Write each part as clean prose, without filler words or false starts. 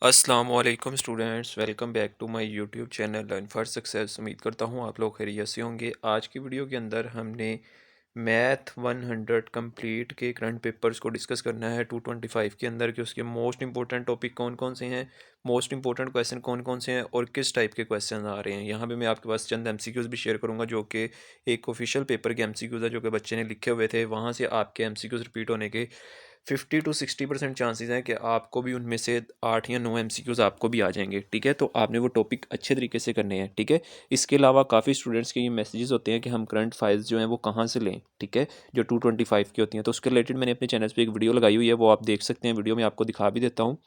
अस्सलाम वालेकुम students, welcome back to my YouTube channel learn for success. उम्मीद करता हूँ आप लोग खैरियत से होंगे। आज की वीडियो के अंदर हमने मैथ 100 कंप्लीट के करंट पेपर्स को डिस्कस करना है 225 के अंदर कि उसके मोस्ट इंपॉर्टेंट टॉपिक कौन कौन से हैं, मोस्ट इंपॉर्टेंट क्वेश्चन कौन कौन से हैं और किस टाइप के क्वेश्चन आ रहे हैं। यहाँ पे मैं आपके पास चंद एमसीक्यूज़ भी शेयर करूँगा जो कि एक ऑफिशियल पेपर के एमसीक्यूज़ है जो कि बच्चे ने लिखे हुए थे। वहाँ से आपके एमसीक्यूज़ रिपीट होने के 50 to 60% चांसेस हैं कि आपको भी उनमें से 8 या 9 एमसीक्यूज़ आपको भी आ जाएंगे। ठीक है, तो आपने वो टॉपिक अच्छे तरीके से करने हैं। ठीक है, इसके अलावा काफ़ी स्टूडेंट्स के ये मैसेजेस होते हैं कि हम करंट फाइल्स जो हैं वो कहाँ से लें। ठीक है, जो 225 की होती हैं, तो उसके रिलेटेड मैंने अपने चैनल पे एक वीडियो लगाई हुई है, वो आप देख सकते हैं। वीडियो में आपको दिखा भी देता हूँ।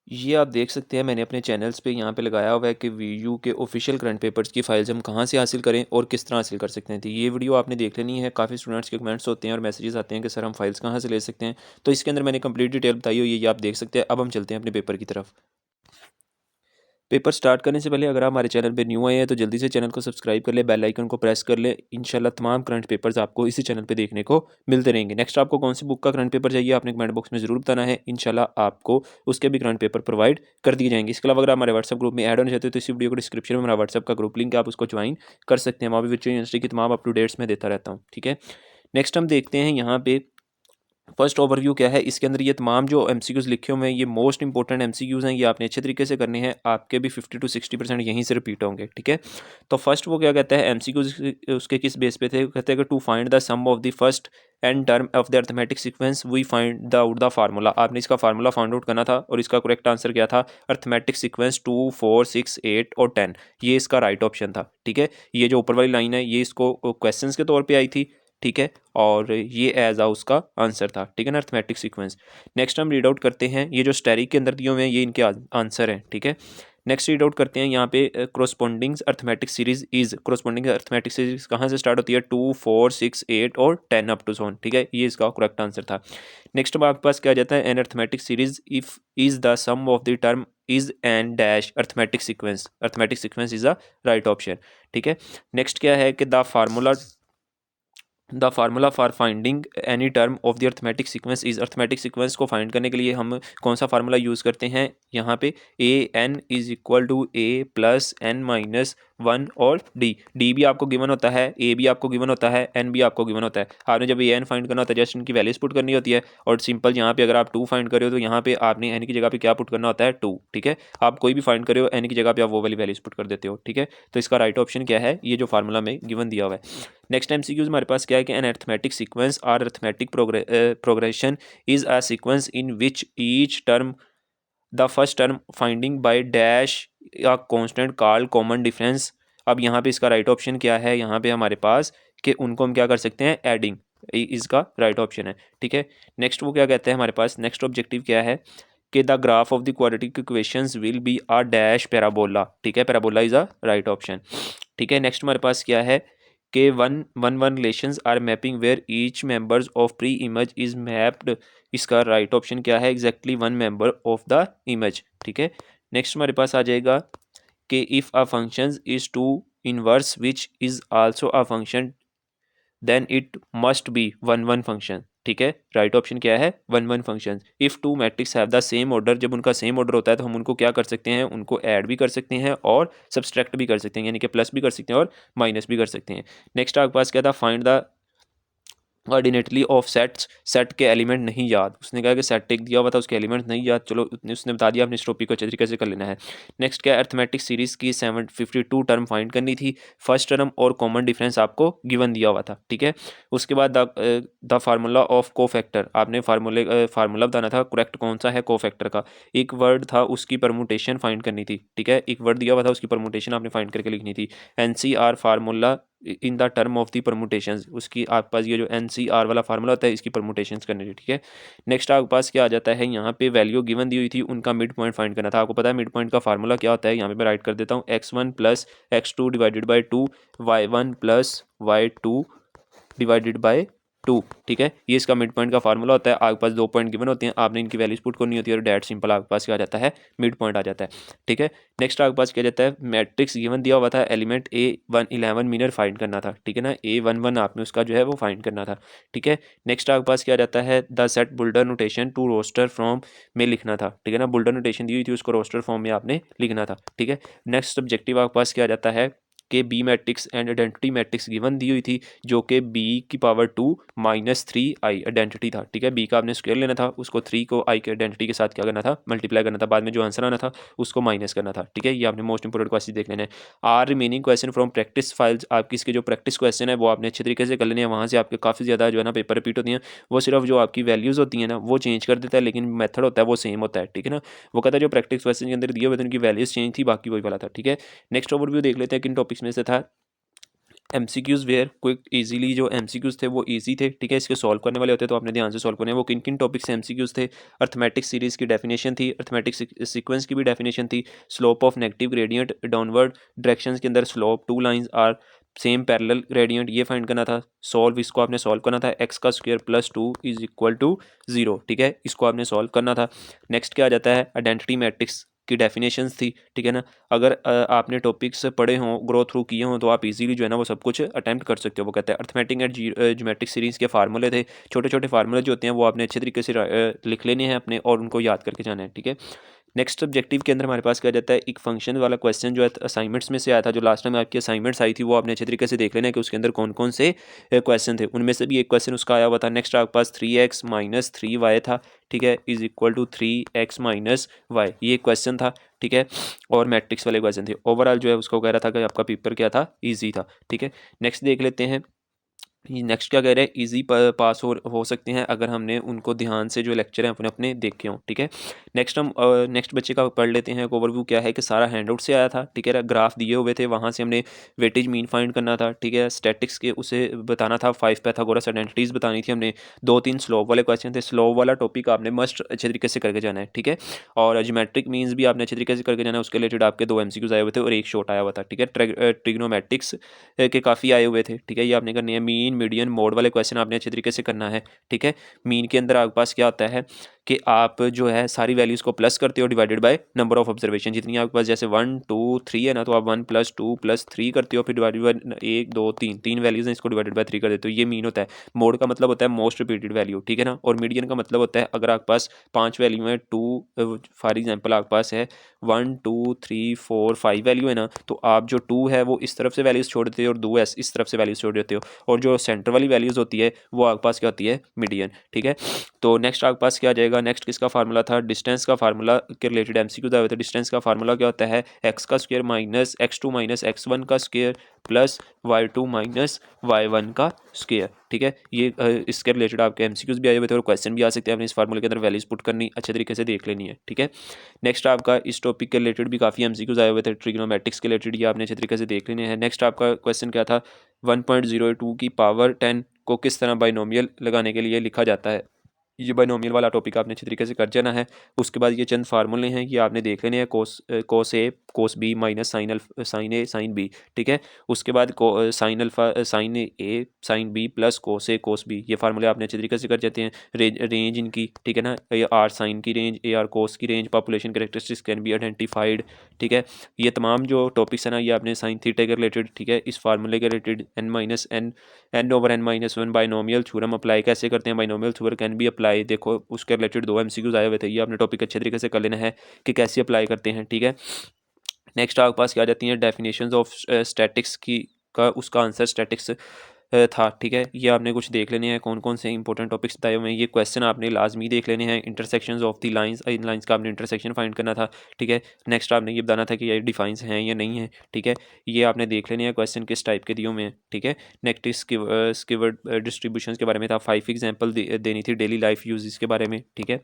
ये आप देख सकते हैं, मैंने अपने चैनल्स पे यहाँ पे लगाया हुआ है कि वीयू के ऑफिशियल करंट पेपर्स की फाइल्स हम कहाँ से हासिल करें और किस तरह हासिल कर सकते हैं। तो ये वीडियो आपने देख लेनी है। काफ़ी स्टूडेंट्स के कमेंट्स होते हैं और मैसेजेस आते हैं कि सर हम फाइल्स कहाँ से ले सकते हैं, तो इसके अंदर मैंने कंप्लीट डिटेल बताई हुई है, ये आप देख सकते हैं। अब हम चलते हैं अपने पेपर की तरफ। पेपर स्टार्ट करने से पहले अगर आप हमारे चैनल पे न्यू आए हैं तो जल्दी से चैनल को सब्सक्राइब कर ले, बेल आइकन को प्रेस कर ले। इंशाल्लाह तमाम करंट पेपर्स आपको इसी चैनल पे देखने को मिलते रहेंगे। नेक्स्ट आपको कौन सी बुक का करंट पेपर चाहिए आपने कमेंट बॉक्स में ज़रूर बताना है। इंशाल्लाह आपको उसके भी करंट पेपर प्रोवाइड कर दिए जाएंगे। इसके अलावा अगर आप हमारे व्हाट्सअप ग्रुप में ऐड होना चाहते हो तो इस वीडियो को डिस्क्रिप्शन में हमारा व्हाट्सअप का ग्रुप लिंक है, आप उसको ज्वाइन कर सकते हैं। वहाँ भी विर्चुअल यूनिवर्सिटी की तमाम अप टू डेट्स में देता रहता हूँ। ठीक है, नेक्स्ट हम देखते हैं यहाँ पे फर्स्ट ओवरव्यू क्या है। इसके अंदर ये तमाम जो एमसीक्यूज़ लिखे हुए हैं ये मोस्ट इंपॉर्टेंट एमसीक्यूज़ हैं, ये आपने अच्छे तरीके से करने हैं। आपके भी 50 to 60% यहीं से रिपीट होंगे। ठीक है, तो फर्स्ट वो क्या कहता है, एमसीक्यूज़ उसके किस बेस पे थे, कहते हैं कि to find the sum of the first and term of the arithmetic sequence we find the out the formula. आपने इसका फार्मूला फाइंड आउट करना था और इसका करेक्ट आंसर क्या था, अर्थमेटिक सीक्वेंस 2, 4, 6, 8 और 10। ये इसका राइट ऑप्शन था। ठीक है, ये जो ऊपर वाली लाइन है ये इसको क्वेश्चन के तौर पर आई थी। ठीक है, और ये एज आ उसका आंसर था। ठीक है ना, अर्थमेटिक सीक्वेंस। नेक्स्ट हम रीड आउट करते हैं, ये जो स्टेरिक के अंदर दिए हुए हैं ये इनके आंसर हैं। ठीक है, नेक्स्ट रीड आउट करते हैं यहाँ पे corresponding arithmetic series is, corresponding arithmetic series कहाँ से स्टार्ट होती है, 2, 4, 6, 8 और 10 अप टू सोन। ठीक है, ये इसका करेक्ट आंसर था। नेक्स्ट अब आपके पास क्या आ जाता है, an arithmetic series if is the sum of the term is an dash arithmetic sequence, arithmetic sequence is a right option. ठीक है, नेक्स्ट क्या है कि the formula for finding any term of the arithmetic sequence is, arithmetic sequence को find करने के लिए हम कौन सा फार्मूला यूज़ करते हैं यहाँ पे, A N is equal to A plus N minus 1 और डी भी आपको गिवन होता है, ए भी आपको गिवन होता है, एन भी आपको गिवन होता है। आपने जब ए एन फाइंड करना होता है जस्ट इनकी वैल्यूज पुट करनी होती है और सिंपल यहाँ पे अगर आप 2 फाइंड करे हो तो यहाँ पे आपने एन की जगह पे क्या पुट करना होता है, 2। ठीक है, आप कोई भी फाइंड करे हो एन की जगह पे आप वो वाली वैल्यूज पुट कर देते हो। ठीक है, तो इसका राइट ऑप्शन क्या है, ये जो फार्मूला में गिवन दिया हुआ है। नेक्स्ट एमसीक्यूज हमारे पास क्या है कि एन अर्थमेटिक सीक्वेंस और arithmetic progression is a sequence in which each term the first term finding by dash या कांस्टेंट कॉल्ड कॉमन डिफरेंस। अब यहाँ पे इसका राइट ऑप्शन क्या है, यहाँ पे हमारे पास कि उनको हम क्या कर सकते हैं, एडिंग, इसका राइट ऑप्शन है। ठीक है, नेक्स्ट वो क्या कहते हैं हमारे पास, नेक्स्ट ऑब्जेक्टिव क्या है कि the graph of the quadratic equations will be a dash parabola. ठीक है, parabola is a right option. ठीक है, नेक्स्ट हमारे पास क्या है कि one one one relations are mapping where each members of pre image is mapped. इसका राइट ऑप्शन क्या है, exactly one member of the image. ठीक है, नेक्स्ट हमारे पास आ जाएगा कि if a function is to inverse which is also a function then it must be one one function. ठीक है, राइट ऑप्शन क्या है, one one function. If two matrix have the same order, जब उनका सेम ऑर्डर होता है तो हम उनको क्या कर सकते हैं, उनको ऐड भी कर सकते हैं और सब्सट्रैक्ट भी कर सकते हैं, यानी कि प्लस भी कर सकते हैं और माइनस भी कर सकते हैं। नेक्स्ट आपके पास क्या था, फाइंड द ऑर्डिनेटली ऑफ सेट्स, सेट के एलिमेंट नहीं याद। उसने कहा कि सेट एक दिया हुआ था उसके एलिमेंट नहीं याद, चलो उसने बता दिया, अपने इस टॉपिक को अच्छे तरीके से कर लेना है। नेक्स्ट क्या, अर्थमेटिक सीरीज की 752 टर्म फाइंड करनी थी, फर्स्ट टर्म और कॉमन डिफरेंस आपको गिवन दिया हुआ था। ठीक है, उसके बाद द फार्मूला ऑफ को फैक्टर, आपने फार्मूला बताना था करेक्ट कौन सा है को फैक्टर का। एक वर्ड था उसकी परमुटेशन फाइंड करनी थी। ठीक है, एक वर्ड दिया हुआ था उसकी परमुटेशन आपने फाइंड करके लिखनी थी। NCR formula in the term of the permutations, उसकी आपके पास ये जो एनसीआर वाला फार्मूला होता है इसकी परमुटेशंस करनी थी। ठीक है, नेक्स्ट आपके पास क्या आ जाता है, यहाँ पे वैल्यू गिवन दी हुई थी, उनका मिड पॉइंट फाइंड करना था। आपको पता है मिड पॉइंट का फार्मूला क्या होता है, यहाँ पे मैं राइट कर देता हूँ, x1 plus x2 divided by 2, y1 plus y2 divided by 2, ठीक है। ये इसका मिड पॉइंट का फार्मूला होता है। आपके पास 2 पॉइंट गिवन होते हैं, आपने इनकी वैल्यूज पुट करनी होती है और डैट सिंपल आपके पास क्या आ जाता है, मिड पॉइंट आ जाता है, ठीक है। नेक्स्ट आपके पास क्या जाता है, मैट्रिक्स गिवन दिया हुआ था, एलिमेंट A11 मीनर फाइंड करना था, ठीक है ना। A11 आपने उसका जो है वो फाइंड करना था, ठीक है। नेक्स्ट आपके पास क्या जाता है, the set builder notation to roster form में लिखना था, ठीक है ना। बुल्डर नोटेशन दी हुई थी, उसको रोस्टर फॉर्म में आपने लिखना था, ठीक है। नेक्स्ट ऑब्जेक्टिव आपके पास क्या जाता है कि B matrix and identity matrix given दी हुई थी, जो कि बी की पावर 2 माइनस 3 आई आइडेंटिटी था, ठीक है। बी का आपने स्क्वायर लेना था, उसको 3 को आई के आइडेंटिटी के साथ क्या करना था, मल्टीप्लाई करना था, बाद में जो आंसर आना था उसको माइनस करना था, ठीक है। ये आपने मोस्ट इंपोर्टेंट क्वेश्चन देख लेना है। Are remaining question from practice files, आपकी इसके जो प्रैक्टिस क्वेश्चन है वो आपने अच्छे तरीके से कर लेने हैं। वहाँ से आपके काफ़ी ज़्यादा जो है ना पेपर रिपीट होती हैं, वो सिर्फ जो आपकी वैल्यूज़ होती हैं ना वो चेंज कर देता है, लेकिन मेथड होता है वो सेम होता है, ठीक है ना। वो कहता है जो प्रैक्टिस क्वेश्चन के अंदर दिए हुए थे उनकी वैल्यूज़ चेंज थी, बाकी वही वाला था, ठीक है। नेक्स्ट ओवरव्यू देख लेते हैं किन टॉपिक्स में से था। एमसीक्यूज़ वेयर क्विक इजीली, जो एमसीक्यूज़ थे वो इजी थे, ठीक है। इसके सॉल्व करने वाले होते तो आपने ध्यान से सॉल्व करने हैं। वो किन किन टॉपिक से एमसीक्यूज़ थे, अर्थमेटिक सीरीज़ की डेफिनेशन थी, अर्थमेटिक सीक्वेंस की भी डेफिनेशन थी, slope of negative gradient downward directions के अंदर slope 2 lines are same parallel gradient, ये फाइंड करना था। सॉल्व, इसको आपने सॉल्व करना था, एक्स का square plus 2 is equal to 0, ठीक है, इसको आपने सॉल्व करना था। नेक्स्ट क्या आ जाता है, आइडेंटिटी मैट्रिक्स की डेफिनेशंस थी, ठीक है ना। अगर आपने टॉपिक्स पढ़े हों, ग्रो थ्रू किए हों, तो आप इजीली जो है ना वो सब कुछ अटेम्प्ट कर सकते हो। वो कहते हैं अर्थमेटिक एंड ज्योमेट्रिक सीरीज़ के फार्मूले थे, छोटे छोटे फार्मूले जो होते हैं वो आपने अच्छे तरीके से लिख लेने हैं अपने, और उनको याद करके जाना है, ठीक है। नेक्स्ट ऑब्जेक्टिव के अंदर हमारे पास क्या जाता है, एक फंक्शन वाला क्वेश्चन जो है असाइनमेंट्स में से आया था, जो लास्ट टाइम आपकी असाइनमेंट्स आई थी वो आपने अच्छे तरीके से देख लेना है कि उसके अंदर कौन कौन से क्वेश्चन थे। उनमें से भी एक क्वेश्चन उसका आया हुआ था। नेक्स्ट आपके पास 3x माइनस 3y था, ठीक है, is equal to 3x minus y, ये क्वेश्चन था, ठीक है। और मैट्रिक्स वाले क्वेश्चन थे। ओवरऑल जो है उसको कह रहा था कि आपका पेपर क्या था, ईजी था, ठीक है। नेक्स्ट देख लेते हैं, नेक्स्ट क्या कह रहे हैं, इजी पास हो सकते हैं अगर हमने उनको ध्यान से जो लेक्चर हैं अपने अपने देखे हों, ठीक है। नेक्स्ट हम नेक्स्ट बच्चे का पढ़ लेते हैं ओवरव्यू क्या है, कि सारा हैंडआउट से आया था, ठीक है। ग्राफ दिए हुए थे, वहाँ से हमने वेटेज मीन फाइंड करना था, ठीक है। स्टैटिक्स के उसे बताना था, 5 पैथागोरस आइडेंटिटीज बतानी थी हमने, 2-3 स्लोप वाले क्वेश्चन थे। स्लोप वाला टॉपिक आपने मस्ट अच्छे तरीके से करके जाना है, ठीक है। और ज्योमेट्रिक मीन्स भी आपने अच्छे तरीके से करके जाना है, उसके रिलेटेड आपके 2 एमसीक्यूज आए हुए थे और एक शॉर्ट आया हुआ था, ठीक है। ट्रिग्नोमेट्रिक्स के काफ़ी आए हुए थे, ठीक है। ये आपने करनी है। मीन मीडियन मोड वाले क्वेश्चन आपने अच्छे तरीके से करना है, ठीक है। मीन के अंदर आपके पास क्या होता है कि आप जो है सारी वैल्यूज़ को प्लस करते हो divided by number of observation, जितनी आपके पास जैसे 1 2 3 है ना, तो आप 1 + 2 + 3 करते हो, फिर डिवाइडेड बाय 1 2 3 तीन वैल्यूज़ हैं, इसको डिवाइडेड बाय 3 कर देते हो, ये मीन होता है। मोड का मतलब होता है मोस्ट रिपीटेड वैल्यू, ठीक है ना। और मीडियन का मतलब होता है अगर आपके पास 5 वैल्यू है, 2 फॉर एग्जाम्पल आपके पास है 1 2 3 4 5 वैल्यू है ना, तो आप जो 2 है वो इस तरफ से वैल्यूज़ छोड़ देते हो और 2 इस तरफ से वैल्यूज़ छोड़ देते हो, और जो सेंटर वाली वैल्यूज़ होती है वो आपके पास क्या होती है, मीडियन, ठीक है। तो नेक्स्ट आपके पास क्या आ जाएगा, नेक्स्ट किसका फार्मूला था, डिस्टेंस का फार्मूला के रिलेटेड एमसीक्यूज आए हुए थे। डिस्टेंस का फार्मूला क्या होता है, एक्स का square minus x2 minus x1 का square plus y2 minus y1 का स्क्वायर, ठीक है। ये इसके रिलेटेड आपके एमसीक्यूज भी आए हुए थे और क्वेश्चन भी आ सकते हैं, आपने इस फार्मूले के अंदर वैल्यूज पुट करनी, अच्छे तरीके से देख लेनी है, ठीक है। नेक्स्ट आपका इस टॉपिक के रिलेटेड भी काफ़ी एमसीक्यूज आए हुए थे, ट्रिग्नोमेट्रिक्स के रिलेटेड, ये आपने अच्छे तरीके से देख लेने हैं। नेक्स्ट आपका क्वेश्चन क्या था, 1.02 की पावर 10 को किस तरह बाइनोमियल लगाने के लिए लिखा जाता है, ये बाइनोमियल वाला टॉपिक आपने अच्छे तरीके से कर जाना है। उसके बाद ये चंद फार्मूले हैं, ये आपने देख लेने हैं, कोस ए कोस बी माइनस साइन ए साइन बी, ठीक है। उसके बाद साइन अल्फा साइन ए साइन बी प्लस कोस ए कोस बी, ये फार्मूले आपने अच्छे तरीके से कर जाते हैं। रेंज इनकी, ठीक है ना, ए आर साइन की रेंज, ए आर कोस की range, population characteristics can be identified, ठीक है। ये तमाम जो टॉपिक्स हैं ना, ये आपने साइन थीटा के रिलेटेड, ठीक है, इस फार्मूले के related n-n/n-1 binomial theorem apply कैसे करते हैं, binomial theorem can be apply, देखो उसके रिलेटेड 2 एमसीक्यूज आए हुए थे, ये आपने टॉपिक अच्छे तरीके से कर लेना है कि कैसे अप्लाई करते हैं, ठीक है। नेक्स्ट आपके पास क्या आ जाती हैं, डेफिनेशंस ऑफ स्टैटिक्स की का उसका आंसर स्टैटिक्स था, ठीक है। ये आपने कुछ देख लेने हैं कौन कौन से इंपॉर्टेंट टॉपिक्स बताए हुए हैं, ये क्वेश्चन आपने लाजमी देख लेने हैं। Intersections of the lines, in lines का आपने इंटरसेक्शन फाइंड करना था, ठीक है। नेक्स्ट आपने ये बताना था कि ये डिफाइंस हैं या नहीं है, ठीक है। ये आपने देख लेने हैं क्वेश्चन किस टाइप के दिए हुए हैं, ठीक है। नेक्स्ट स्कीवर्ड डिस्ट्रीब्यूशन के बारे में था, 5 एग्जाम्पल देनी थी डेली लाइफ यूज के बारे में, ठीक है।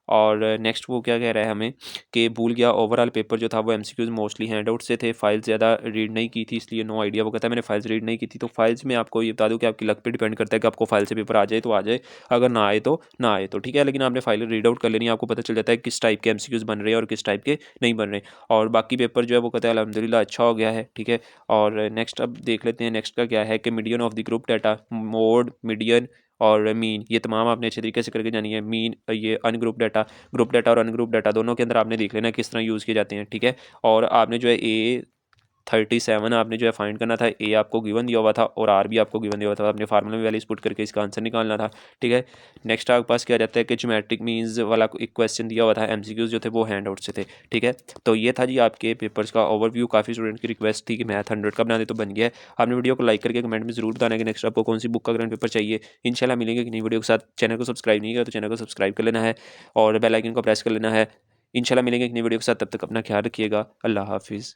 और नेक्स्ट वो क्या कह रहा है हमें कि भूल गया, ओवरऑल पेपर जो था वो एमसीक्यूज मोस्टली हैंडआउट से थे, फाइल ज़्यादा रीड नहीं की थी, इसलिए नो आइडिया। वो कहता है मैंने फाइल्स रीड नहीं की थी, तो फाइल्स में आपको ये बता दूं कि आपकी लक पे डिपेंड करता है कि आपको फाइल से पेपर आ जाए तो आ जाए, अगर ना आए तो ना आए, तो ठीक है। लेकिन आपने फाइल रीड आउट कर लेनी है, आपको पता चल जाता है किस टाइप के एमसीक्यूज बन रहे हैं और किस टाइप के नहीं बन रहे। और बाकी पेपर जो है वो कहता है अल्हम्दुलिल्लाह अच्छा हो गया है, ठीक है। और नेक्स्ट अब देख लेते हैं, नेक्स्ट का क्या है कि median of the group data, mode median और मीन, ये तमाम आपने अच्छे तरीके से करके जानी है। मीन, ये अनग्रुप डाटा, ग्रुप डाटा और अनग्रुप डाटा दोनों के अंदर आपने देख लेना किस तरह यूज़ किए जाते हैं, ठीक है। और आपने जो है A37 आपने जो है फाइंड करना था, ए आपको गिवन दिया हुआ था और आर भी आपको गिवन दिया हुआ था, आपने फार्मूला में वैल्यूज पुट करके इसका आंसर निकालना था, ठीक है। नेक्स्ट आपके पास क्या जाता है कि ज्योमेट्रिक मीन्स वाला एक क्वेश्चन दिया हुआ था, एमसीक्यूज जो थे वो हैंड आउट से थे, ठीक है। तो ये था जी आपके पेपर्स का ओवरव्यू। काफ़ी स्टूडेंट की रिक्वेस्ट थी कि मैथ 100 का बना दे, तो बन गया है। आपने वीडियो को लाइक करके कमेंट में जरूर बताना कि नेक्स्ट आपको कौन सी बुक का करंट पेपर चाहिए। इंशाल्लाह मिलेंगे कि नई वीडियो के साथ। चैनल को सब्सक्राइब नहीं किया तो चैनल को सब्सक्राइब कर लेना है और बेल आइकन को प्रेस कर लेना है। इंशाल्लाह मिलेंगे एक नई वीडियो के साथ, तब तक अपना ख्याल रखिएगा। अल्लाह हाफिज़।